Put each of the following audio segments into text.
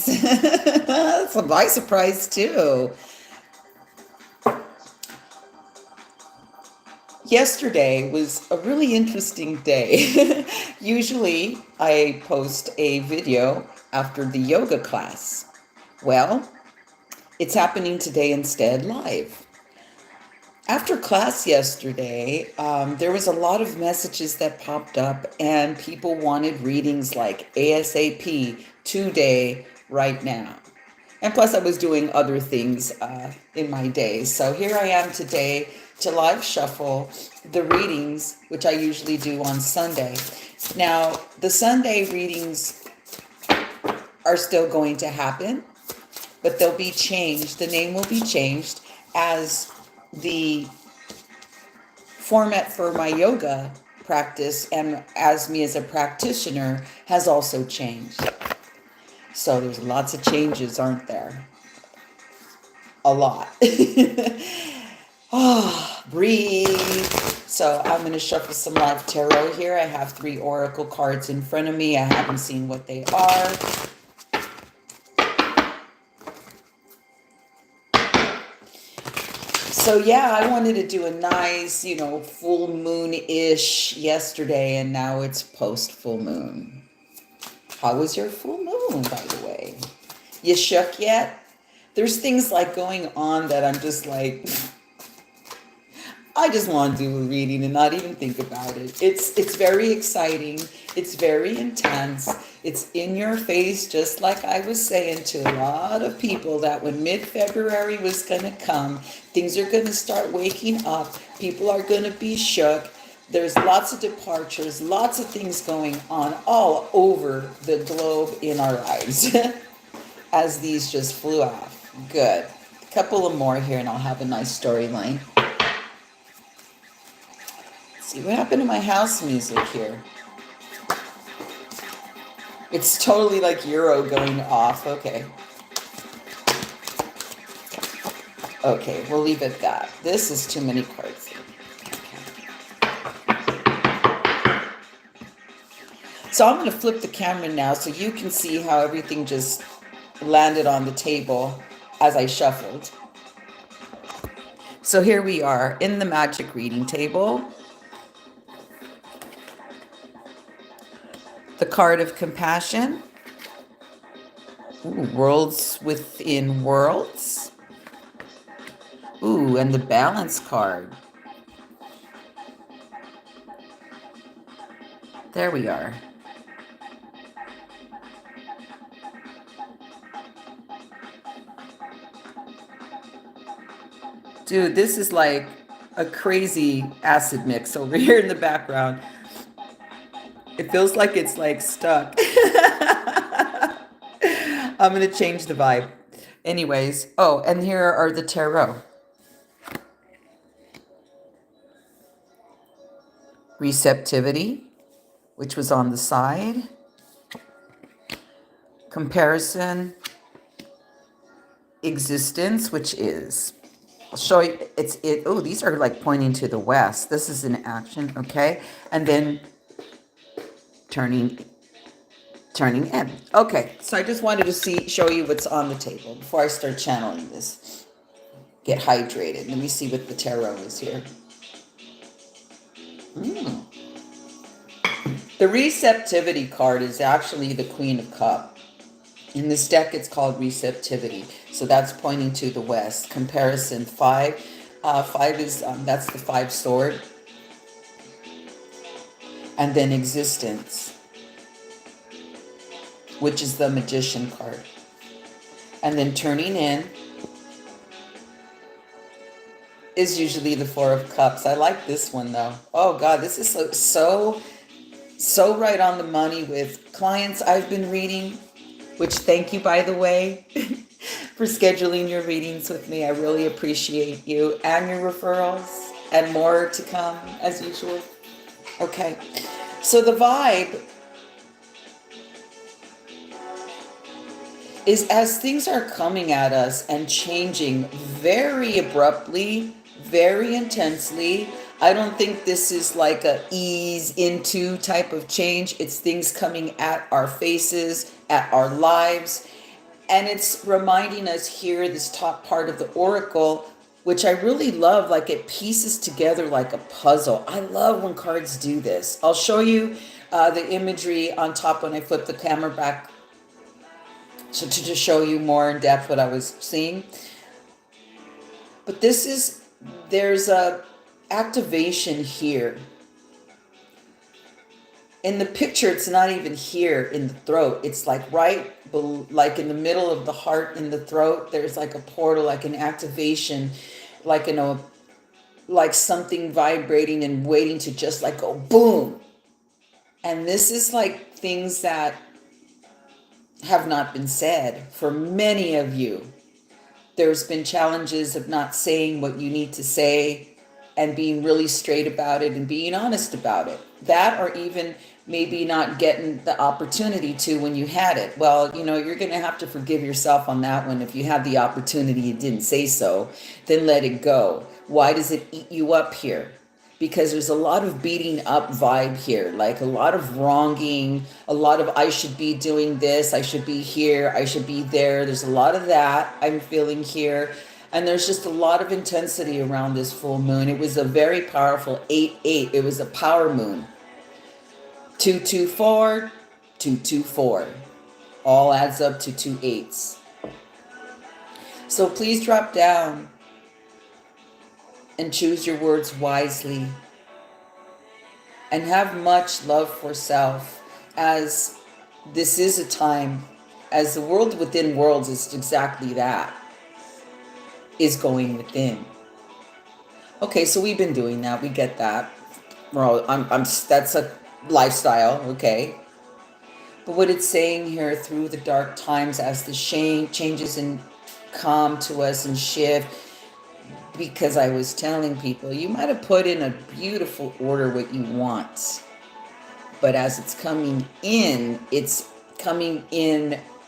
surprise. It's my surprise too. Yesterday was a really interesting day. Usually I post a video after the yoga class. Well, it's happening today instead live. After class yesterday, there was a lot of messages that popped up, and people wanted readings like ASAP, today, right now. And plus, I was doing other things in my day. So here I am today to live shuffle the readings, which I usually do on Sunday. Now, the Sunday readings are still going to happen, but they'll be changed. The name will be changed as the format for my yoga practice and as me as a practitioner has also changed. So there's lots of changes, aren't there? A lot. Breathe. So I'm going to shuffle some live tarot here. I have 3 oracle cards in front of me. I haven't seen what they are. So yeah, I wanted to do a nice, full moon-ish yesterday, and now it's post full moon. How was your full moon, by the way? You shook yet? There's things like going on that I'm just like, I just want to do a reading and not even think about it. It's very exciting. It's very intense. It's in your face, just like I was saying to a lot of people that when mid-February was going to come, things are going to start waking up. People are going to be shook. There's lots of departures, lots of things going on all over the globe in our lives as these just flew off. Good. A couple of more here and I'll have a nice storyline. See what happened to my house music here. It's totally like Euro going off. Okay. Okay, we'll leave it at that. This is too many cards. Okay. So I'm going to flip the camera now so you can see how everything just landed on the table as I shuffled. So here we are in the magic reading table. The card of compassion. Ooh, worlds within worlds. Ooh, and the balance card. There we are. Dude, this is like a crazy acid mix over here in the background. It feels like it's like stuck. I'm going to change the vibe. Anyways, oh, and here are the tarot. Receptivity, which was on the side. Comparison. Existence, which is. I'll show you. Oh, these are like pointing to the west. This is an action, okay? And then turning in. Okay, so I just wanted to show you what's on the table before I start channeling this. Get hydrated. Let me see what the tarot is here. The receptivity card is actually the Queen of Cups. In this deck, it's called receptivity. So that's pointing to the west. Comparison 5. 5 is, that's the 5 sword. And then existence, which is the magician card. And then turning in is usually the 4 of cups. I like this one though. Oh God, this is so right on the money with clients I've been reading, which thank you, by the way, for scheduling your readings with me. I really appreciate you and your referrals and more to come as usual. Okay, so the vibe is as things are coming at us and changing very abruptly, very intensely. I don't think this is like a ease into type of change. It's things coming at our faces, at our lives, And it's reminding us here, this top part of the oracle, which I really love, like it pieces together like a puzzle. I love when cards do this. I'll show you the imagery on top when I flip the camera back to show you more in depth what I was seeing. But there's a activation here. In the picture, it's not even here in the throat. It's like like in the middle of the heart, in the throat, there's like a portal, like an activation, like like something vibrating and waiting to just like go boom. And this is like things that have not been said for many of you. There's been challenges of not saying what you need to say and being really straight about it and being honest about it. That, or even maybe not getting the opportunity to when you had it. Well, you're going to have to forgive yourself on that one. If you had the opportunity, you didn't say so, then let it go. Why does it eat you up here? Because there's a lot of beating up vibe here, like a lot of wronging, a lot of I should be doing this, I should be here, I should be there. There's a lot of that I'm feeling here. And there's just a lot of intensity around this full moon. It was a very powerful 8-8. It was a power moon. 224, 224. All adds up to 2 8s. So please drop down and choose your words wisely. And have much love for self, as this is a time, as the world within worlds is exactly that, is going within. Okay, so we've been doing that. We get that. That's a lifestyle, okay? But what it's saying here, through the dark times, as the changes and come to us and shift, because I was telling people, you might have put in a beautiful order what you want, but as it's coming in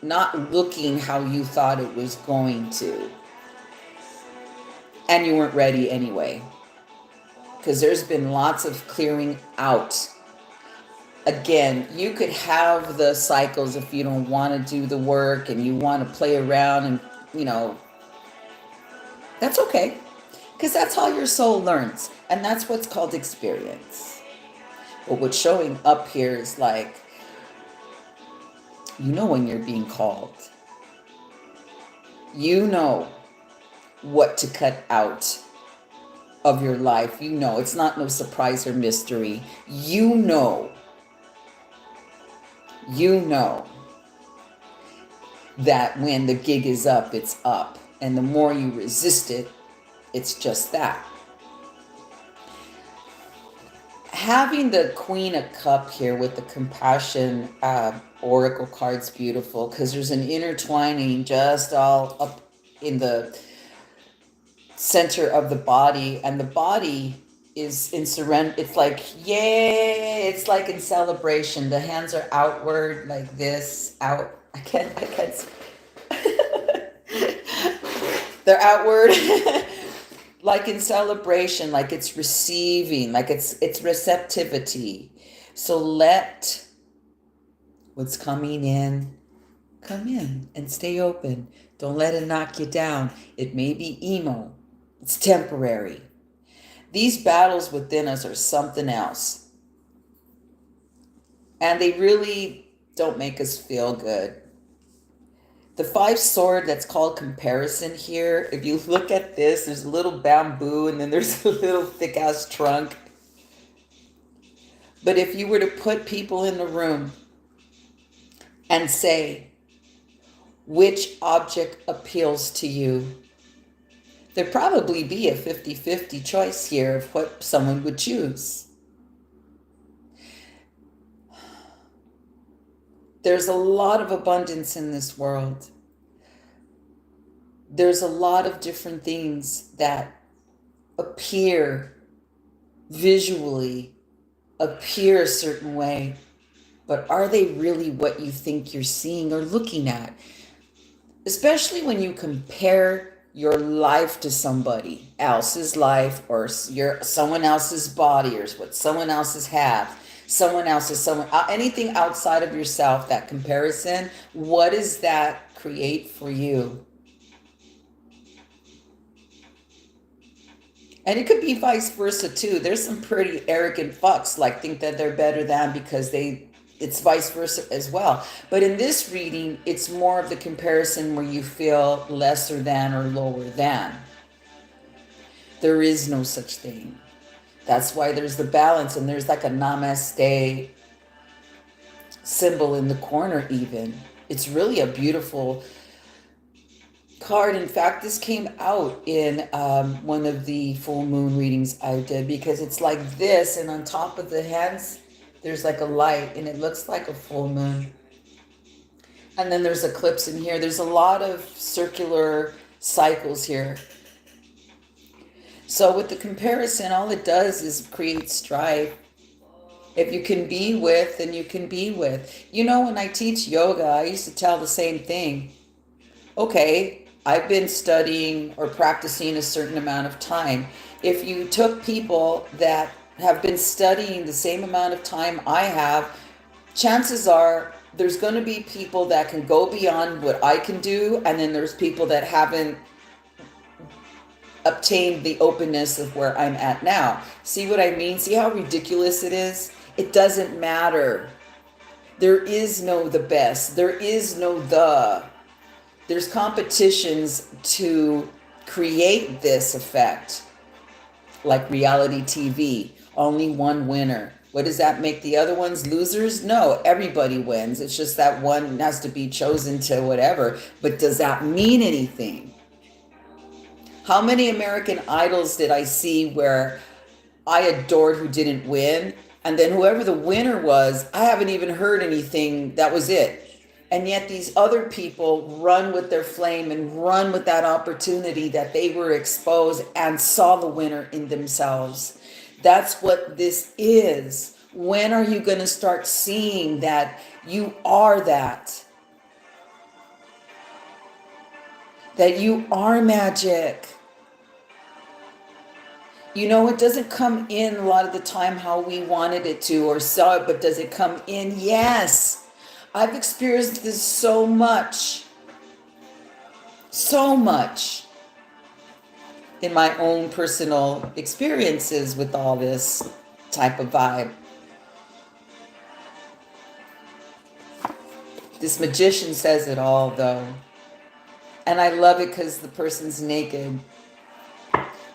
not looking how you thought it was going to. And you weren't ready anyway, because there's been lots of clearing out. Again, you could have the cycles if you don't want to do the work and you want to play around and, that's okay, because that's how your soul learns. And that's what's called experience. But what's showing up here is like, when you're being called. What to cut out of your life. It's not no surprise or mystery. That when the gig is up, it's up. And the more you resist it, it's just that. Having the Queen of Cups here with the compassion oracle card's beautiful, because there's an intertwining just all up in the center of the body, and the body is in surrender. It's like, yay, it's like in celebration. The hands are outward like this, out. I can't they're outward like in celebration, like it's receiving, like it's receptivity. So let what's coming in come in and stay open. Don't let it knock you down. It may be emo. It's temporary. These battles within us are something else. And they really don't make us feel good. The 5 sword that's called comparison here, if you look at this, there's a little bamboo and then there's a little thick ass trunk. But if you were to put people in the room and say, which object appeals to you? There'd probably be a 50-50 choice here of what someone would choose. There's a lot of abundance in this world. There's a lot of different things that appear visually, appear a certain way, but are they really what you think you're seeing or looking at? Especially when you compare your life to somebody else's life or someone else's body or what someone else has had. Someone else is someone, anything outside of yourself, that comparison, what does that create for you? And it could be vice versa too. There's some pretty arrogant fucks like think that they're better than because it's vice versa as well. But in this reading, it's more of the comparison where you feel lesser than or lower than. There is no such thing. That's why there's the balance, and there's like a namaste symbol in the corner even. It's really a beautiful card. In fact, this came out in one of the full moon readings I did, because it's like this, and on top of the hands there's like a light, and it looks like a full moon. And then there's eclipse in here. There's a lot of circular cycles here. So with the comparison, all it does is create strife. If you can be with, then you can be with. You know, when I teach yoga, I used to tell the same thing. Okay, I've been studying or practicing a certain amount of time. If you took people that have been studying the same amount of time I have, chances are there's going to be people that can go beyond what I can do, and then there's people that haven't obtained the openness of where I'm at now. See what I mean? See how ridiculous it is? It doesn't matter. There is no the best. There is no the. There's competitions to create this effect, like reality TV. Only one winner. What does that make the other ones losers? No, everybody wins. It's just that one has to be chosen to whatever. But does that mean anything? How many American Idols did I see where I adored who didn't win? And then whoever the winner was, I haven't even heard anything. That was it. And yet these other people run with their flame and run with that opportunity that they were exposed and saw the winner in themselves. That's what this is. When are you going to start seeing that you are that? That you are magic. You know, it doesn't come in a lot of the time how we wanted it to or saw it, but does it come in? Yes. I've experienced this so much in my own personal experiences with all this type of vibe. This magician says it all, though. And I love it because the person's naked.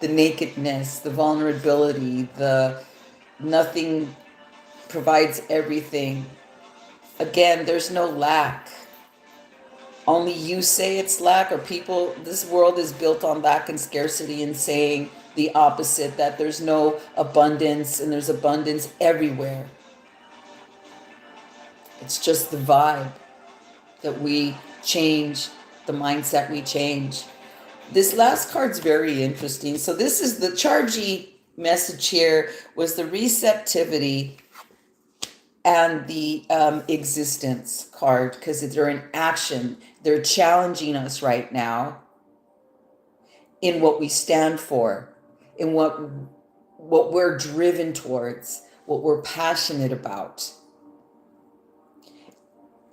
The nakedness, the vulnerability, the nothing provides everything. Again, there's no lack. Only you say it's lack, or people, this world is built on lack and scarcity and saying the opposite, that there's no abundance, and there's abundance everywhere. It's just the vibe that we change, the mindset we change. This last card's very interesting. So this is the chargey message here was the receptivity and the existence card, because they're in action. They're challenging us right now in what we stand for, in what we're driven towards, what we're passionate about.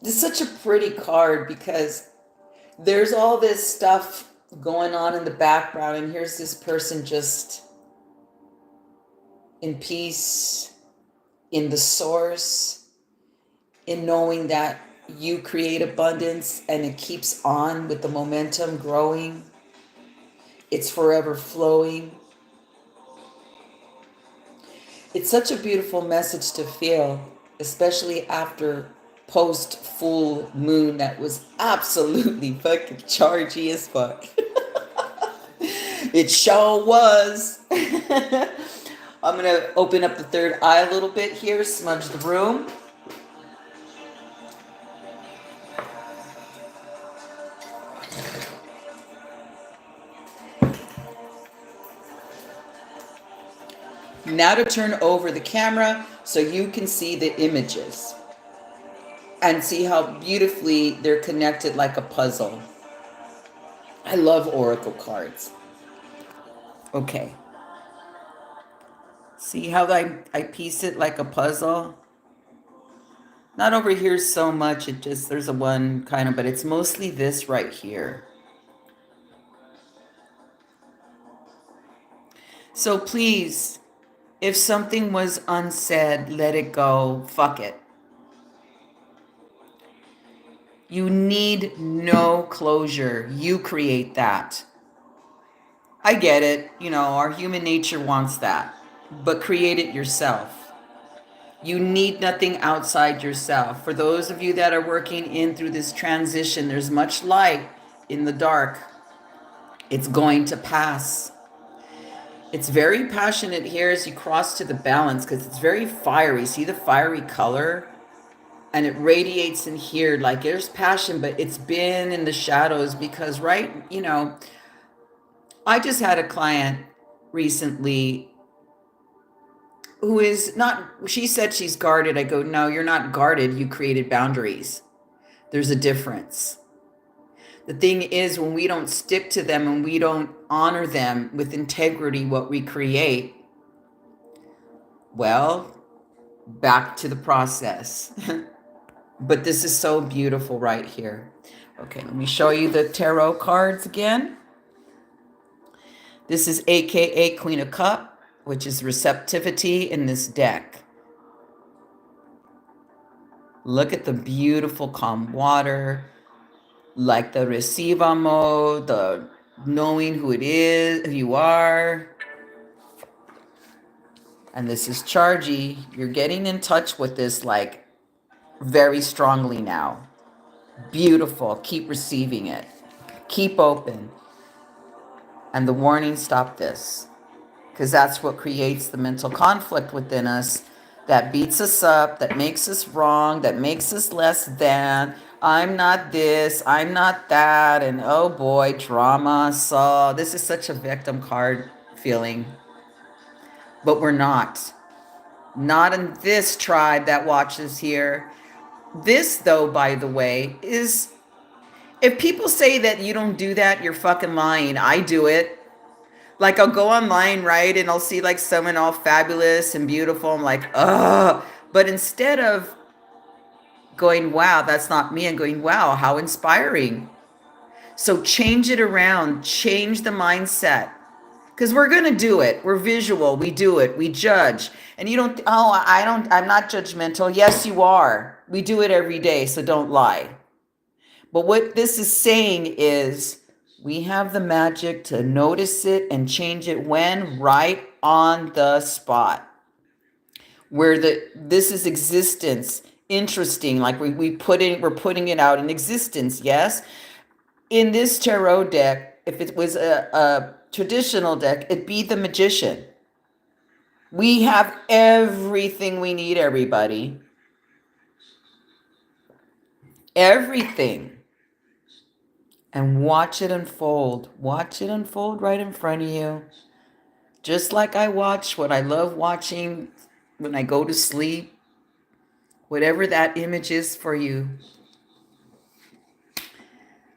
This is such a pretty card because there's all this stuff going on in the background, and here's this person just in peace, in the source, in knowing that you create abundance and it keeps on with the momentum growing. It's forever flowing. It's such a beautiful message to feel, especially after post full moon that was absolutely fucking chargy as fuck. It sure was. I'm going to open up the third eye a little bit here, smudge the room. Now to turn over the camera so you can see the images and see how beautifully they're connected like a puzzle. I love oracle cards. Okay. See how I piece it like a puzzle? Not over here so much. It just, there's a one kind of, but it's mostly this right here. So please, if something was unsaid, let it go. Fuck it. You need no closure. You create that. I get it. You know, our human nature wants that. But create it yourself. You need nothing outside yourself. For those of you that are working in through this transition, there's much light in the dark. It's going to pass. It's very passionate here as you cross to the balance because it's very fiery. See the fiery color? And it radiates in here like there's passion, but it's been in the shadows because, right, you know, I just had a client recently who is not, she said she's guarded. I go, no, you're not guarded. You created boundaries. There's a difference. The thing is, when we don't stick to them and we don't honor them with integrity, what we create, well, back to the process. But this is so beautiful right here. Okay, let me show you the tarot cards again. This is AKA Queen of Cup, which is receptivity in this deck. Look at the beautiful calm water, like the reciba mode, the knowing who it is, who you are. And this is Chargy. You're getting in touch with this like very strongly now. Beautiful. Keep receiving it. Keep open. And the warning, stop this. Because that's what creates the mental conflict within us that beats us up, that makes us wrong, that makes us less than. I'm not this, I'm not that, and oh boy, drama. So this is such a victim card feeling. But we're not. Not in this tribe that watches here. This, though, by the way, is, if people say that you don't do that, you're fucking lying. I do it. Like, I'll go online, right? And I'll see like someone all fabulous and beautiful. I'm like, ugh. But instead of going, wow, that's not me, I'm going, wow, how inspiring. So change it around, change the mindset. Because we're going to do it. We're visual. We do it. We judge. And you don't, oh, I'm not judgmental. Yes, you are. We do it every day. So don't lie. But what this is saying is we have the magic to notice it and change it when? Right on the spot. Where this is existence. Interesting. Like we're putting it out in existence. Yes. In this tarot deck, if it was a traditional deck, it'd be the Magician. We have everything we need, everybody. Everything. And watch it unfold. Watch it unfold right in front of you. Just like I watch what I love watching when I go to sleep. Whatever that image is for you.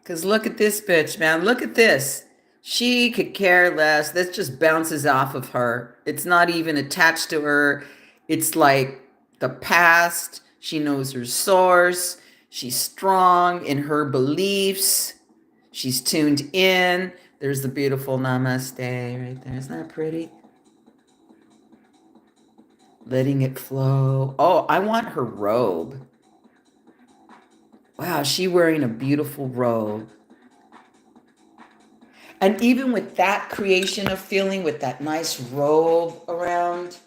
Because look at this bitch, man. Look at this. She could care less. This just bounces off of her. It's not even attached to her. It's like the past. She knows her source. She's strong in her beliefs. She's tuned in. There's the beautiful namaste right there. Isn't that pretty? Letting it flow. Oh, I want her robe. Wow, she's wearing a beautiful robe. And even with that creation of feeling, with that nice robe around,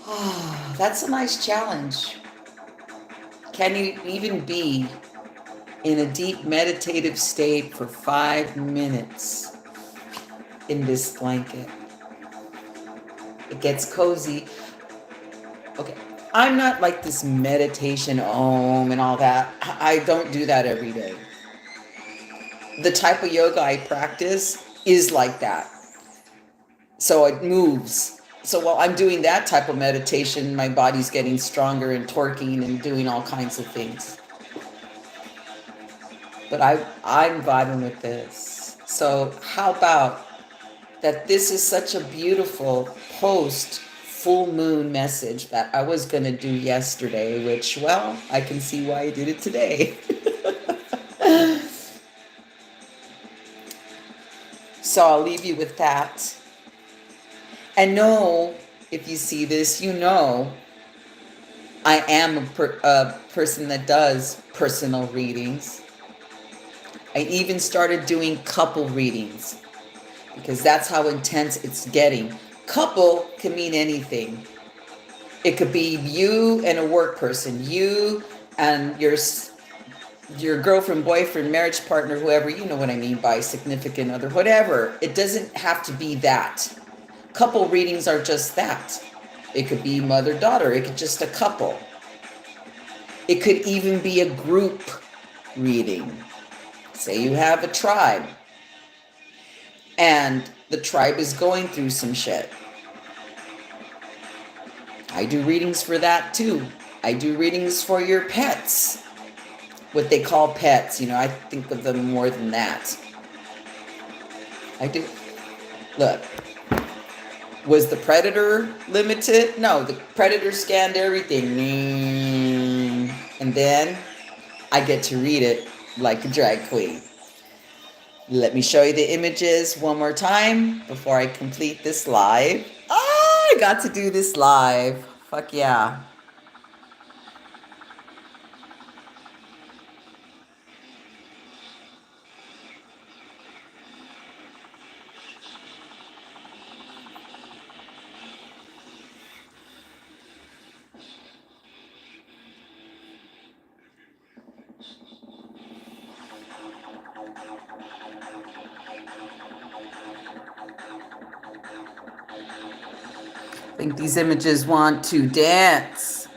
oh, that's a nice challenge. Can you even be in a deep meditative state for 5 minutes in this blanket? It gets cozy. Okay, I'm not like this meditation om and all that. I don't do that every day. The type of yoga I practice is like that. So it moves. So while I'm doing that type of meditation, my body's getting stronger and twerking and doing all kinds of things. But I'm vibing with this. So how about that this is such a beautiful post full moon message that I was going to do yesterday, which, well, I can see why I did it today. So I'll leave you with that. And know, if you see this, you know I am a person that does personal readings. I even started doing couple readings because that's how intense it's getting. Couple can mean anything. It could be you and a work person, you and your girlfriend, boyfriend, marriage partner, whoever, you know what I mean by significant other, whatever. It doesn't have to be that. Couple readings are just that. It could be mother, daughter. It could just a couple. It could even be a group reading. Say you have a tribe and the tribe is going through some shit. I do readings for that too. I do readings for your pets. What they call pets. You know, I think of them more than that. I do. Look. Was the predator limited? No, the predator scanned everything. And then I get to read it like a drag queen. Let me show you the images one more time before I complete this live. Oh, I got to do this live. Fuck yeah. I think these images want to dance.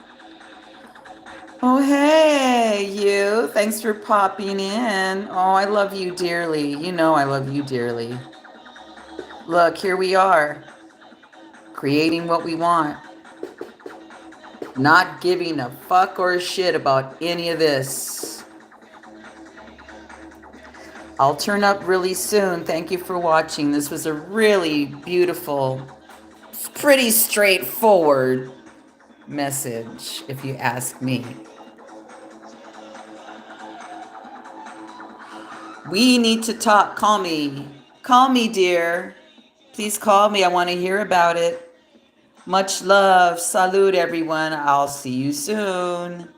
Oh, hey, you. Thanks for popping in. Oh, I love you dearly. You know I love you dearly. Look, here we are, creating what we want. Not giving a fuck or a shit about any of this. I'll turn up really soon. Thank you for watching. This was a really beautiful, pretty straightforward message, if you ask me. We need to talk. Call me. Call me, dear. Please call me. I want to hear about it. Much love. Salud, everyone. I'll see you soon.